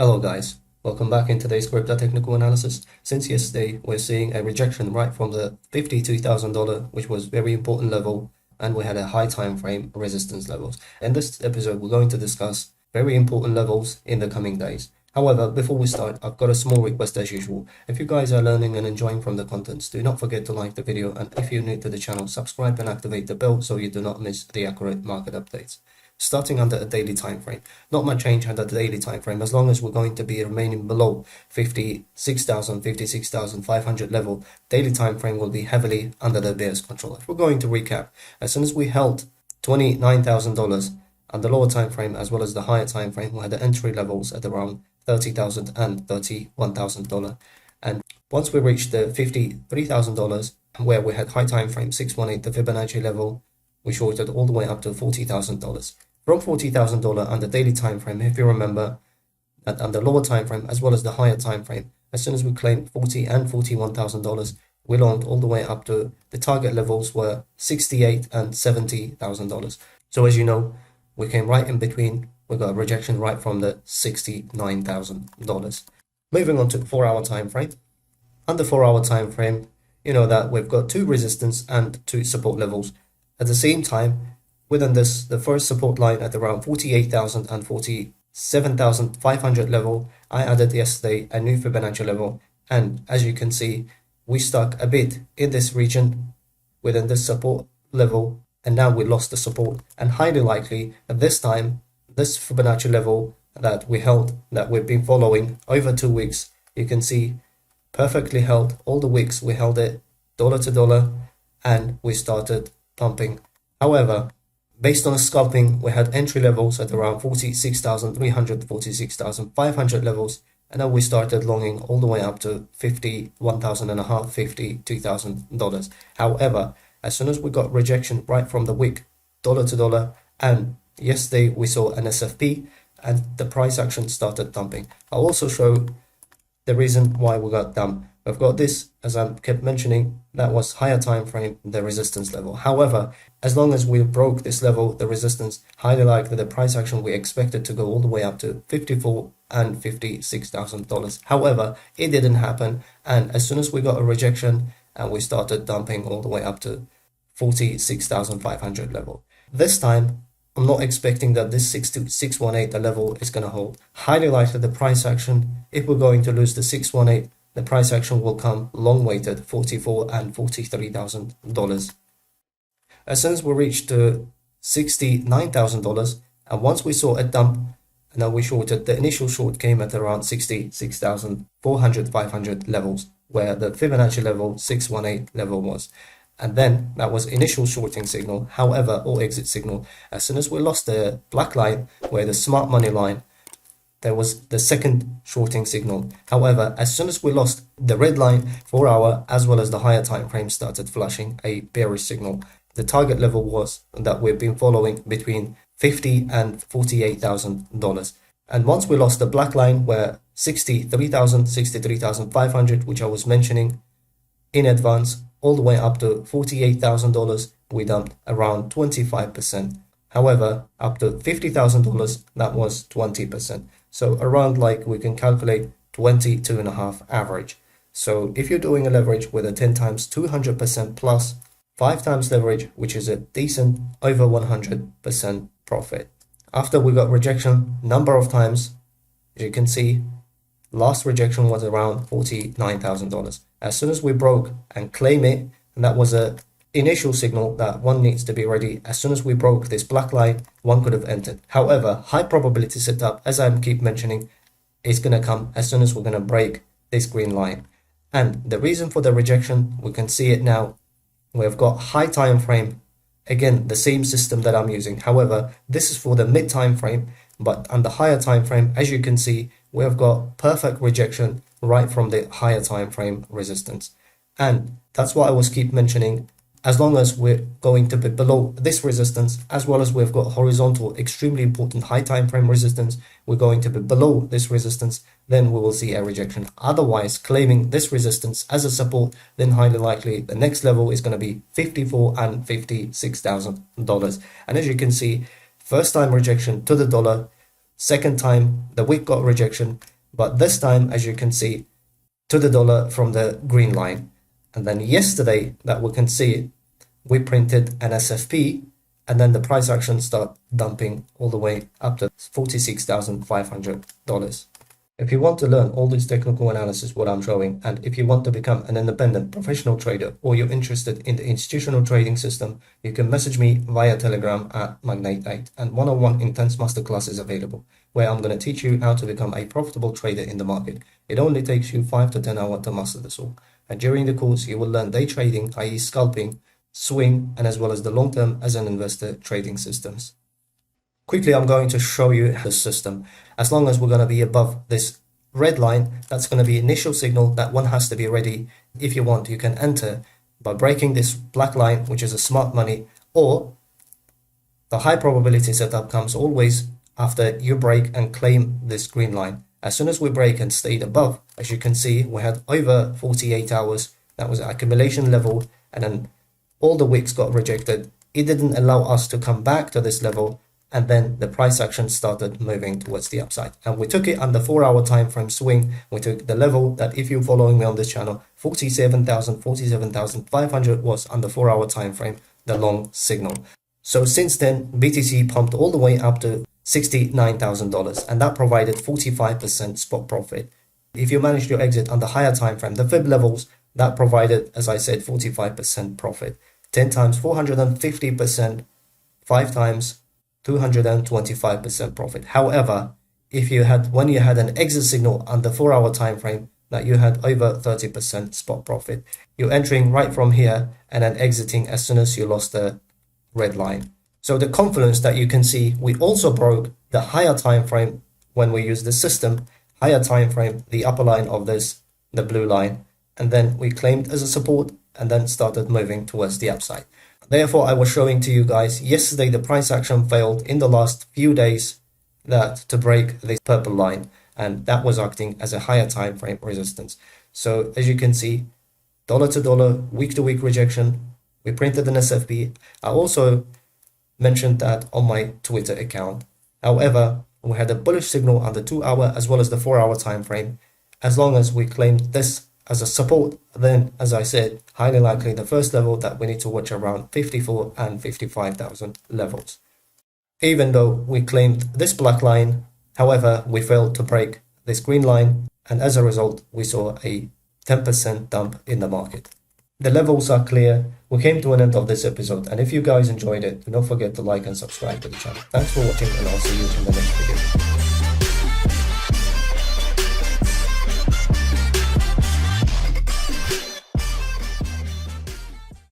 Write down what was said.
Hello guys, welcome back in today's crypto technical analysis. Since yesterday, we're seeing a rejection right from the $52,000, which was very important level, and we had a high time frame resistance levels. In this episode, we're going to discuss very important levels in the coming days. However, before we start, I've got a small request as usual. If you guys are learning and enjoying from the contents, do not forget to like the video, and if you're new to the channel, subscribe and activate the bell so you do not miss the accurate market updates. Starting under a daily time frame, not much change under the daily time frame as long as we're going to be remaining below 56,500 level. Daily time frame will be heavily under the bear's control. If we're going to recap, as soon as we held $29,000 on the lower time frame as well as the higher time frame, we had the entry levels at around $30,000 and $31,000. And once we reached the $53,000, where we had high time frame 618, the Fibonacci level, we shorted all the way up to $40,000. From $40,000 on the daily time frame, if you remember, that on the lower time frame as well as the higher time frame, as soon as we claimed $40,000 and $41,000, we longed all the way up to the target levels were $68,000 and $70,000. So as you know, we came right in between. We got a rejection right from the $69,000. Moving on to 4-hour time frame. On the 4-hour time frame, you know that we've got two resistance and two support levels. At the same time, within this, the first support line at around 48,000 and 47,500 level, I added yesterday a new Fibonacci level. And as you can see, we stuck a bit in this region within this support level, and now we lost the support. And highly likely at this time, this Fibonacci level that we held, that we've been following over 2 weeks, you can see perfectly held all the weeks. We held it dollar to dollar and we started pumping. However, based on the scalping, we had entry levels at around 46,300, 46,500 levels, and then we started longing all the way up to $51,500, $52,000. However, as soon as we got rejection right from the wick, dollar to dollar, and yesterday we saw an SFP, and the price action started dumping. I'll also show the reason why we got dumped. We've got this, as I kept mentioning, that was higher time frame, the resistance level. However, as long as we broke this level, the resistance, highly likely the price action we expected to go all the way up to $54,000 and $56,000. However, it didn't happen, and as soon as we got a rejection and we started dumping all the way up to 46,500 level. This time, I'm not expecting that this 618, the level, is going to hold. Highly likely the price action, if we're going to lose the 618, the price action will come long weighted, $44,000 and $43,000. As soon as we reached to $69,000, and once we saw a dump, and then we shorted, the initial short came at around 66,400, 500 levels, where the Fibonacci level, 618 level was. And then that was initial shorting signal, however, or exit signal. As soon as we lost the black line, where the smart money line, there was the second shorting signal. However, as soon as we lost the red line, 4-hour, as well as the higher time frame started flashing a bearish signal. The target level was that we've been following between $50,000 and $48,000. And once we lost the black line, where 63,000, 63,500, which I was mentioning in advance, all the way up to $48,000, we dumped around 25%. However, up to $50,000, that was 20%. So around, like, we can calculate 22.5 average. So if you're doing a leverage with a 10 times 200% plus 5 times leverage, which is a decent over 100% profit. After we got rejection number of times, as you can see, last rejection was around $49,000. As soon as we broke and claim it, and that was a initial signal that one needs to be ready. As soon as we broke this black line, one could have entered. However, high probability setup, as I keep mentioning, is going to come as soon as we're going to break this green line. And the reason for the rejection, we can see it now. We've got high time frame. Again, the same system that I'm using. However, this is for the mid time frame, but on the higher time frame, as you can see, we've got perfect rejection right from the higher time frame resistance. And that's what I was keep mentioning. As long as we're going to be below this resistance, as well as we've got horizontal, extremely important high time frame resistance, we're going to be below this resistance, then we will see a rejection. Otherwise, claiming this resistance as a support, then highly likely the next level is going to be $54,000 and $56,000. And as you can see, first time rejection to the dollar, second time the wick got rejection, but this time, as you can see, to the dollar from the green line. And then yesterday, that we can see, we printed an SFP, and then the price action start dumping all the way up to $46,500. If you want to learn all this technical analysis, what I'm showing, and if you want to become an independent professional trader, or you're interested in the institutional trading system, you can message me via Telegram at Magnate8, and one-on-one intense masterclass is available, where I'm going to teach you how to become a profitable trader in the market. It only takes you 5 to 10 hours to master this all. And during the course, you will learn day trading, i.e. scalping, swing, and as well as the long-term as an investor trading systems. Quickly, I'm going to show you the system. As long as we're going to be above this red line, that's going to be initial signal that one has to be ready. If you want, you can enter by breaking this black line, which is a smart money, or the high probability setup comes always after you break and claim this green line. As soon as we break and stayed above, as you can see, we had over 48 hours. That was an accumulation level, and then all the wicks got rejected. It didn't allow us to come back to this level, and then the price action started moving towards the upside. And we took it on the 4-hour time frame swing. We took the level that, if you're following me on this channel, 47,500 was on the 4-hour time frame, the long signal. So since then, BTC pumped all the way up to $69,000, and that provided 45% spot profit. If you managed your exit on the higher time frame, the fib levels, that provided, as I said, 45% profit. 10 times 450%, 5 times 225% profit. However, when you had an exit signal on the 4-hour time frame, that you had over 30% spot profit. You're entering right from here and then exiting as soon as you lost the red line. So the confluence that you can see, we also broke the higher time frame when we use the system, higher time frame, the upper line of this, the blue line, and then we claimed as a support and then started moving towards the upside. Therefore, I was showing to you guys yesterday the price action failed in the last few days to break this purple line, and that was acting as a higher time frame resistance. So as you can see, dollar to dollar, week to week rejection. We printed an SFP. I also mentioned that on my Twitter account. However, we had a bullish signal on the 2-hour as well as the 4-hour time frame. As long as we claimed this as a support, then, as I said, highly likely the first level that we need to watch around 54 and 55,000 levels. Even though we claimed this black line, however, we failed to break this green line, and as a result, we saw a 10% dump in the market. The levels are clear. We came to an end of this episode, and if you guys enjoyed it, do not forget to like and subscribe to the channel. Thanks for watching, and I'll see you in the next video.